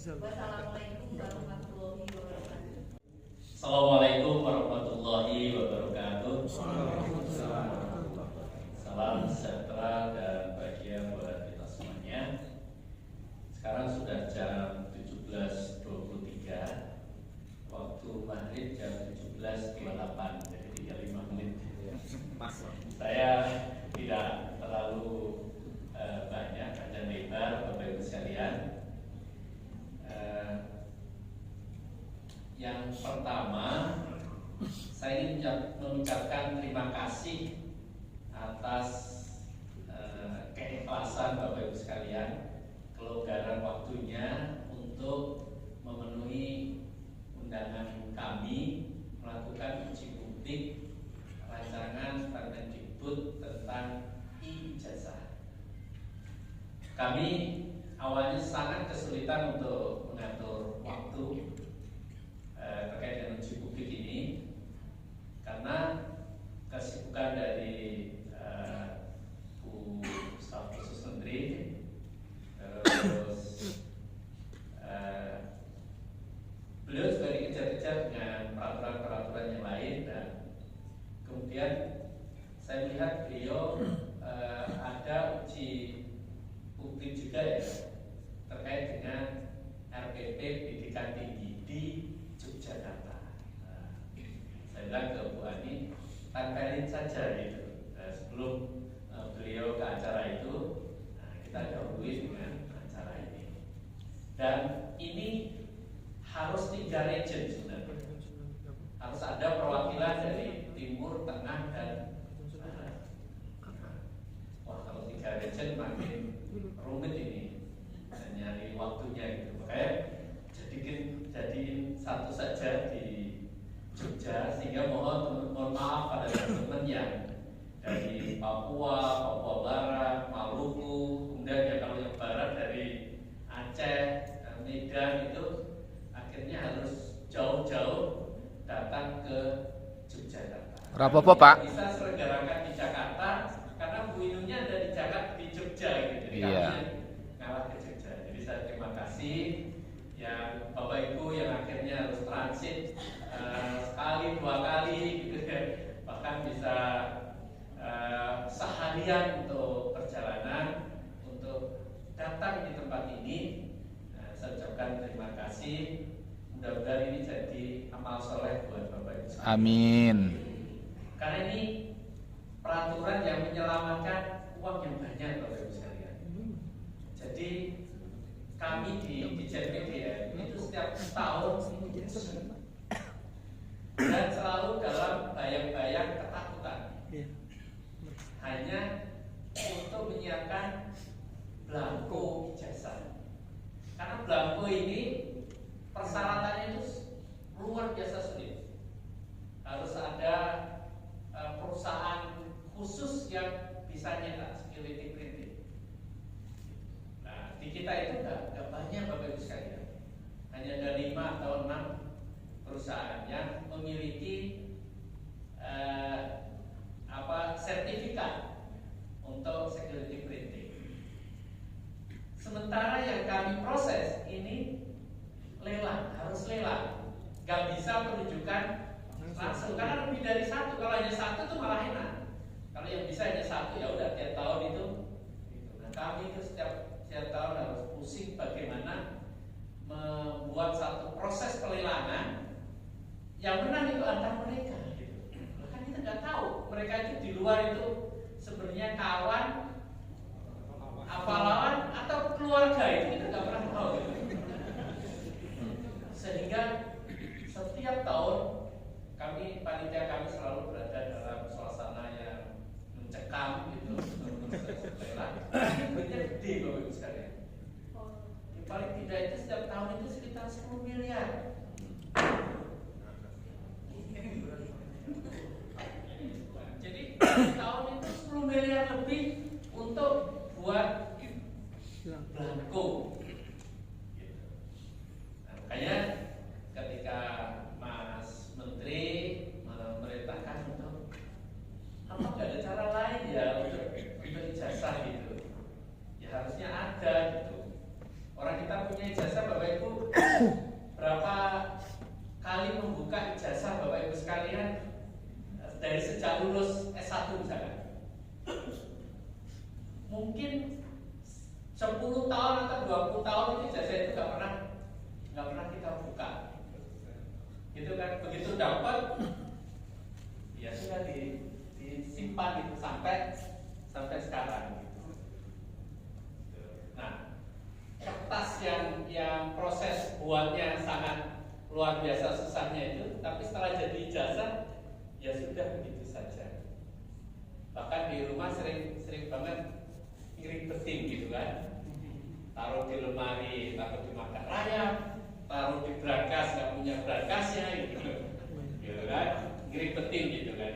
Wassalamualaikum warahmatullahi wabarakatuh. Assalamualaikum warahmatullahi wabarakatuh. Salam sejahtera dan bahagia buat kita semuanya. Sekarang sudah jam 17.23, waktu maghrib jam 17.28, jadi tinggal 5 menit. Saya tidak terlalu banyak panjang lebar, Bapak Ibu sekalian. Yang pertama, saya ingin mengucapkan terima kasih atas keikhlasan Bapak Ibu sekalian, kelonggaran waktunya untuk memenuhi undangan kami melakukan uji publik rancangan Permendikbud tentang ijazah. Kami awalnya sangat kesulitan untuk mengatur waktu terkait dengan uji publik ini karena kesibukan dari Bu Staf Khusus Menteri, terus beliau juga dikejar-kejar dengan peraturan-peraturan yang lain, dan kemudian saya melihat beliau ada uji publik juga ya terkait dengan RPP Pendidikan Tinggi di Yogyakarta. Saya bilang ke Bu Ani, tempelin saja gitu. Sebelum beliau ke acara itu, kita dahului dengan acara ini. Dan ini harus 3 region sebenarnya. Harus ada perwakilan dari timur, tengah, dan barat. Wah, kalau 3 region makin rumit ini, nyari waktunya gitu. Makanya jadiin satu saja di Jogja, sehingga mohon maaf pada teman-teman yang dari Papua Barat, Maluku, kemudian ya kalau yang barat dari Aceh, Medan, itu akhirnya harus jauh-jauh datang ke Yogyakarta. Rapopo Pak? Bisa selenggarakan di Jakarta karena Bu Inunya ada di Jakarta, di Jogja gitu. Jadi iya. Kami ngalah ke Jogja. Jadi saya terima kasih yang Bapak Ibu yang akhirnya harus transit sekali 2 kali gitu ya, bahkan bisa seharian untuk perjalanan untuk datang di tempat ini. Saya ucapkan terima kasih. Mudah-mudahan ini jadi amal soleh buat Bapak Ibu sekalian. Amin. Karena ini peraturan yang menyelamatkan uang yang banyak Bapak Ibu sekalian. Jadi kami di JPDM itu setiap tahun dan selalu dalam bayang-bayang ketakutan, hanya untuk menyiapkan belangko ijazah. Karena belangko ini persyaratannya itu luar biasa sulit. Harus ada perusahaan khusus yang bisa nyetak security printing. Nah, di kita itu enggak banyak Bapak Ibu sekalian. Hanya ada 5 atau 6 perusahaan yang memiliki sertifikat untuk security printing. Sementara yang kami proses ini lelang, harus lelang. Gak bisa penunjukan langsung karena lebih dari 1. Kalau hanya 1 itu malah enak. Kalau yang bisa hanya 1 ya udah tiap tahun itu. Nah, kami itu setiap tahun harus pusing bagaimana membuat satu proses pelelangan yang menang itu antar mereka. Kan kita nggak tahu mereka itu di luar itu sebenarnya kawan, apa lawan atau keluarga, itu kita nggak pernah tahu. Sehingga setiap tahun panitia kami selalu berada dalam suasana yang mencekam gitu, lelang. Duitnya gede Bapak Ibu sekalian. Paling tidak itu setiap tahun itu sekitar 10 miliar. Jadi tahun itu 10 miliar lebih untuk buat belangko. Nah, makanya ketika Mas Menteri memerintahkan untuk apa nggak ada cara lain ya untuk ijazah gitu, ya harusnya ada gitu. Orang kita punya ijazah Bapak Ibu dari sejak lulus S1 misalkan, mungkin 10 tahun atau 20 tahun itu ijazah itu nggak pernah kita buka, gitu kan? Begitu dapat, ya sudah disimpan itu sampai sekarang. Gitu. Nah, kertas yang proses buatnya sangat luar biasa susahnya itu, tapi setelah jadi ijazah ya sudah begitu saja. Bahkan di rumah sering banget ngiring peting gitu kan, taruh di lemari, taruh di makan rayap, taruh di brakas, nggak punya brakasnya gitu kan, ngiring peting gitu kan.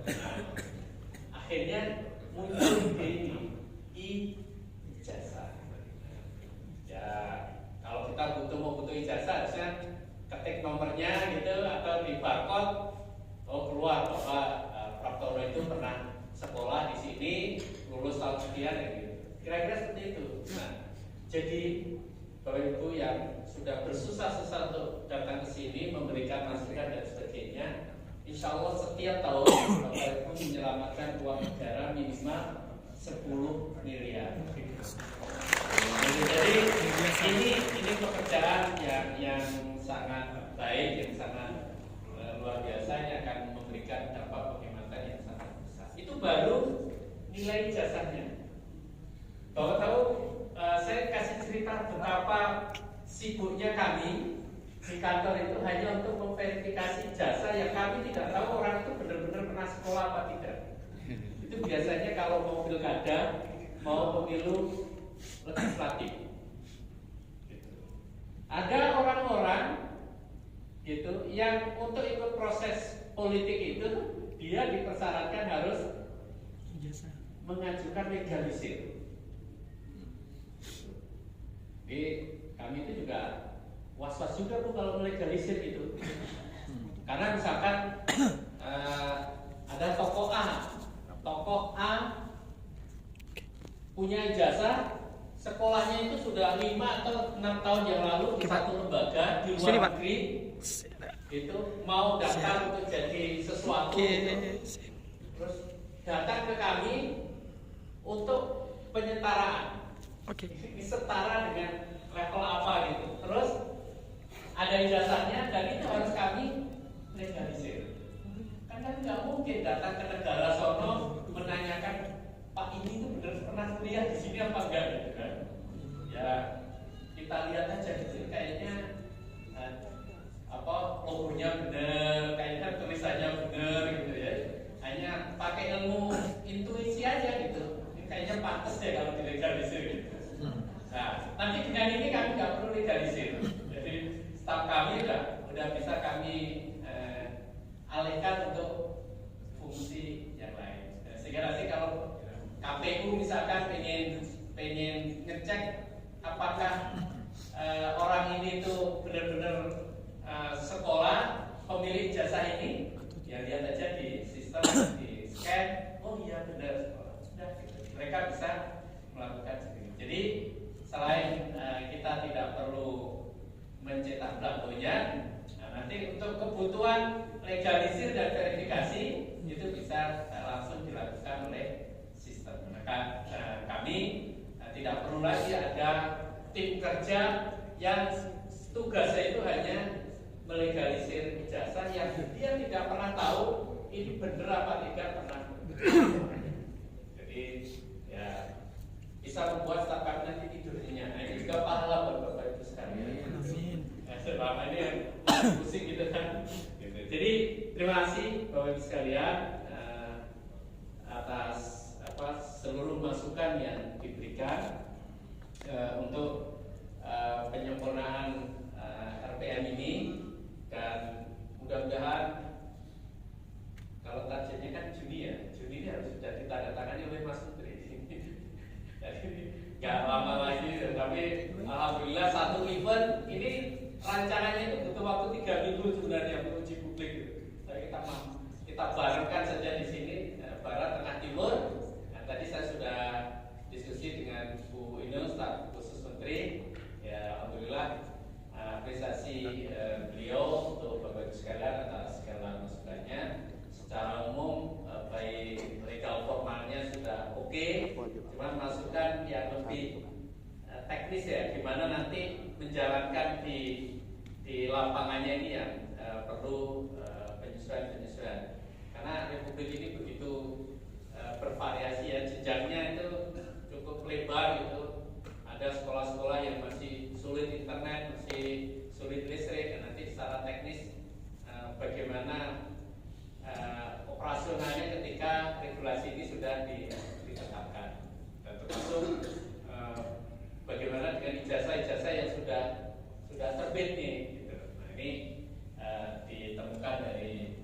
Nah, akhirnya muncul ini ijazah. Ya kalau kita mau butuh ijazah harusnya ketik nomornya gitu atau di barcode, keluar bahwa Praptono itu pernah sekolah di sini, lulus tahun sekian ya gitu. Kira-kira seperti itu. Nah, jadi Bapak Ibu yang sudah bersusah-susah untuk datang ke sini memberikan masukan dan sebagainya, insya Allah setiap tahun Bapak Ibu menyelamatkan uang negara minimal 10 miliar. Jadi ini pekerjaan yang sangat baik, yang sangat luar biasa, yang akan memberikan dampak penghematan yang sangat besar. Itu baru nilai ijazahnya. Bapak tahu, saya kasih cerita betapa sibuknya kami di kantor itu hanya untuk memverifikasi ijazah yang kami tidak tahu orang itu benar-benar pernah sekolah apa tidak. Itu biasanya kalau mau pilkada, mau pemilu legislatif. Ada orang-orang gitu yang untuk ikut proses politik itu dia dipersyaratkan harus mengajukan legalisir. Jadi kami itu juga was-was juga Bu kalau melegalisir itu. Karena misalkan ada tokoh A punya ijazah, sekolahnya itu sudah 5 atau 6 tahun yang lalu di satu lembaga di luar negeri, itu mau daftar untuk jadi sesuatu, terus datang ke kami untuk penyetaraan. Ini setara dengan level apa gitu. Terus ada ijazahnya dan itu harus kami legalisir. Kan nggak mungkin datang ke negara sono menanyakan, Pak ini tuh benar pernah kuliah di sini apa enggak gitu kan? Ya kita lihat aja gitu, kayaknya logonya benar, kayaknya tulisannya benar gitu ya. Hanya pakai ilmu intuisi aja gitu. Ini kayaknya pantas deh kalau dilegalisir gitu. Nah, nanti dengan ini kami nggak perlu legalisir. Jadi staf kami udah bisa kami alihkan untuk fungsi yang lain. Sehingga nanti kalau KPU misalkan pengen ngecek apakah orang ini tuh benar-benar sekolah pemilik ijazah ini, ya lihat aja di sistem, di scan, oh iya benar sekolah. Sudah, mereka bisa melakukan sendiri. Jadi selain kita tidak perlu mencetak belangkonya, nanti untuk kebutuhan legalisir dan verifikasi itu bisa langsung dilakukan oleh sistem. Maka kami tidak perlu lagi ada tim kerja yang tugasnya itu hanya melegalisir ijazah yang dia tidak pernah tahu ini benar apa tidak pernah. Jadi ya bisa membuat staf kami nanti tidur nyenyak. Nah, ini juga pahala buat Bapak Ibu sekalian. Selama ini yang pusing gitu kan. Jadi terima kasih Bapak Ibu sekalian atas seluruh masukan yang diberikan untuk penyempurnaan RPM ini, dan mudah-mudahan kalau targetnya kan Juni ini harus sudah ditandatangani oleh Mas Menteri. Jadi nggak lama lagi, tapi alhamdulillah satu event ini rancangannya itu butuh waktu 3 minggu sebenarnya untuk uji publik. Tapi kita barengkan saja di sini, Barat Tengah Timur. Nah, tadi saya sudah diskusi dengan Bu Inul, staf khusus Menteri. Ya alhamdulillah apresiasi beliau untuk Bapak Ibu sekalian atas segala teknis ya, gimana nanti menjalankan di lapangannya ini yang perlu penyesuaian. Karena Republik ini begitu bervariasi ya, jenjangnya itu cukup lebar gitu. Ada sekolah-sekolah yang masih sulit internet, masih sulit listrik, dan nanti secara teknis bagaimana operasionalnya ketika regulasi ini sudah ditetapkan, dan termasuk bagaimana dengan ijazah-ijazah yang sudah terbit nih gitu. Nah, ini ditemukan dari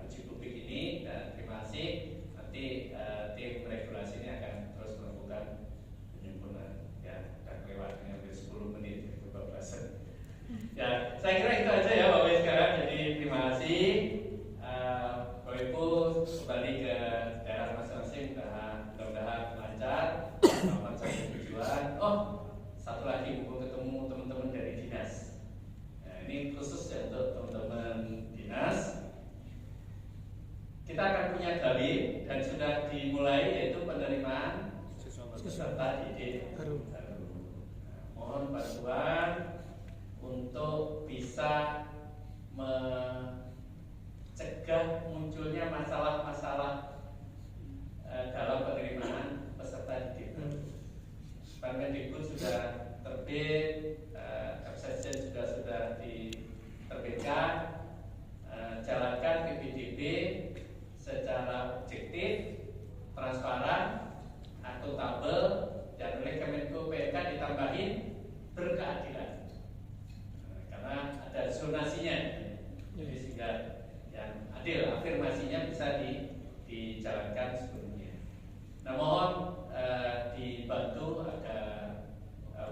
uji publik ini, dan terima kasih. Nanti tim regulasi ini akan terus melakukan penyempurnaan. Ya, dan lewatnya hampir 10 menit kebablasan. Ya, saya kira itu aja ya Bapak Ibu sekarang. Jadi terima kasih. Bapak Ibu kembali ke daerah masing-masing, mudah-mudahan lancar, selamat sampai tujuan. Oh, satu lagi, mau ketemu teman-teman dari dinas. Nah, ini khusus ya untuk teman-teman dinas. Kita akan punya gali dan sudah dimulai, yaitu penerimaan peserta didik baru. Mohon bantuan untuk bisa mencegah munculnya masalah-masalah dalam penerimaan peserta didik baru. Permendikbud sudah terbit, Kepsesjen sudah diterbitkan. Jalankan PPDB secara objektif, transparan, akuntabel, dan oleh Kemenko PMK ditambahin berkeadilan. Karena ada zonasinya, jadi sehingga yang adil, afirmasinya bisa dijalankan sebelumnya. Nah, mohon dibantu agar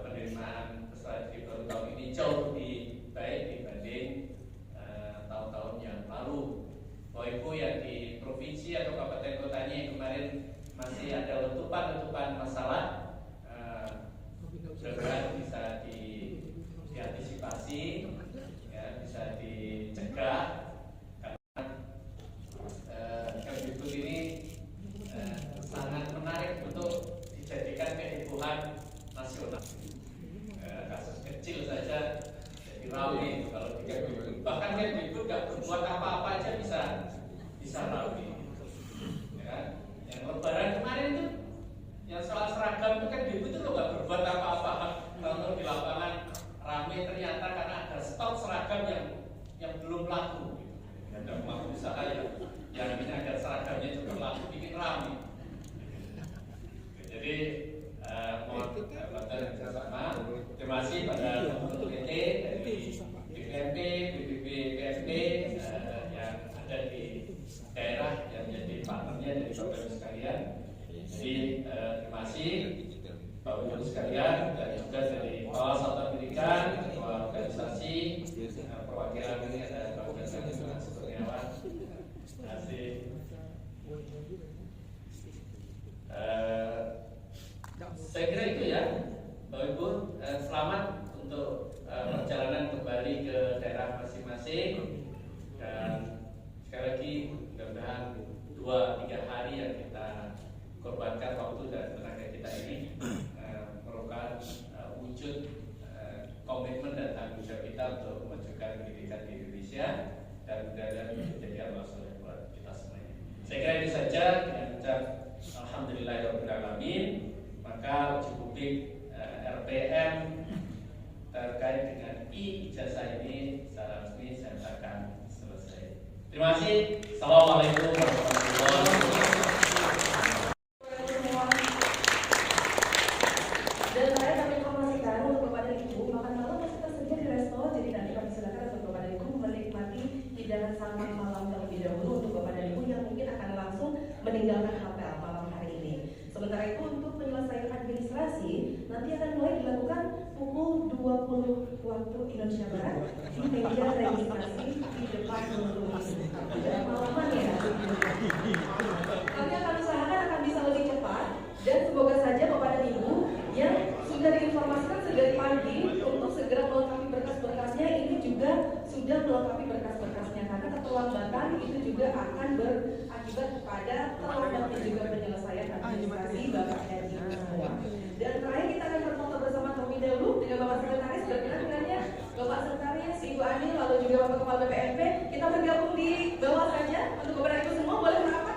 penerimaan peserta didik baru tahun ini jauh lebih baik dibanding tahun-tahun yang lalu. Bapak Ibu yang di provinsi atau kabupaten kotanya yang kemarin masih ada letupan-letupan masalah, mudah-mudahan bisa diantisipasi, ya, bisa dicegah. Karena Kemdikbud ini sangat menarik untuk dijadikan kehebohan nasional. Kasus kecil saja jadi ramai kalau di Kemdikbud. Bahkan Kemdikbud nggak berbuat apa-apa aja bisa ramai. Ya kan? Yang Lebaran kemarin itu, yang soal seragam itu Kemdikbud itu nggak berbuat apa-apa. Kalau di lapangan ramai ternyata karena ada stok seragam yang belum laku. Ada pelaku usaha yang ingin agar seragamnya juga laku, bikin ramai. Jadi mohon bantuan yang bersama. Terima kasih pada teman-teman PT dari BPMP, BPB, PMP yang ada di daerah yang menjadi partnernya dari Bapak Ibu sekalian. Jadi terima kasih Bapak Ibu sekalian, dan juga dari Kepala Satuan Pendidikan, Ketua Organisasi, perwakilan ini ada Bapak Ibu Kurniawan. Terima kasih. Saya kira itu ya, Bapak Ibu. Selamat untuk perjalanan kembali ke daerah masing-masing, dan sekali lagi mudah-mudahan 2-3 hari yang kita korbankan waktu dan tenaga kita ini merupakan wujud komitmen dan tanggung jawab kita untuk memajukan pendidikan di Indonesia, dan mudah-mudahan menjadi amal soleh buat kita semuanya. Saya kira itu saja, dengan ucap alhamdulillahirobbilalamin. Maka uji publik RPM terkait dengan ijazah ini secara resmi saya katakan selesai. Terima kasih. Assalamualaikum warahmatullahi wabarakatuh. Dan saya kami informasikan untuk kepada Ibu, makan malam masih tersedia di resto, jadi nanti kami silakan untuk kepada Ibu menikmati hidangan sarapan malam terlebih dahulu untuk kepada Ibu yang mungkin akan langsung meninggalkan hotel malam hari ini. Sementara itu untuk penyelesaian administrasi nanti akan mulai dilakukan pukul 20 waktu Indonesia Barat di meja registrasi di depan gedung ini. Tidak malaman ya. Kami akan usahakan akan bisa lebih cepat, dan semoga saja Bapak dan Ibu yang sudah diinformasikan sedari pagi untuk segera melengkapi berkas-berkasnya ini juga sudah melengkapi berkas-berkasnya, karena keterlambatan itu juga akan berakibat kepada terlambatnya juga penyelesaian administrasi Bapak dan Ibu semua. Dan terakhir kita akan berfoto bersama terlebih dahulu. juga Bapak Kepala BPNP, kita bergabung di bawah saja untuk Bapak dan Ibu semua boleh merapat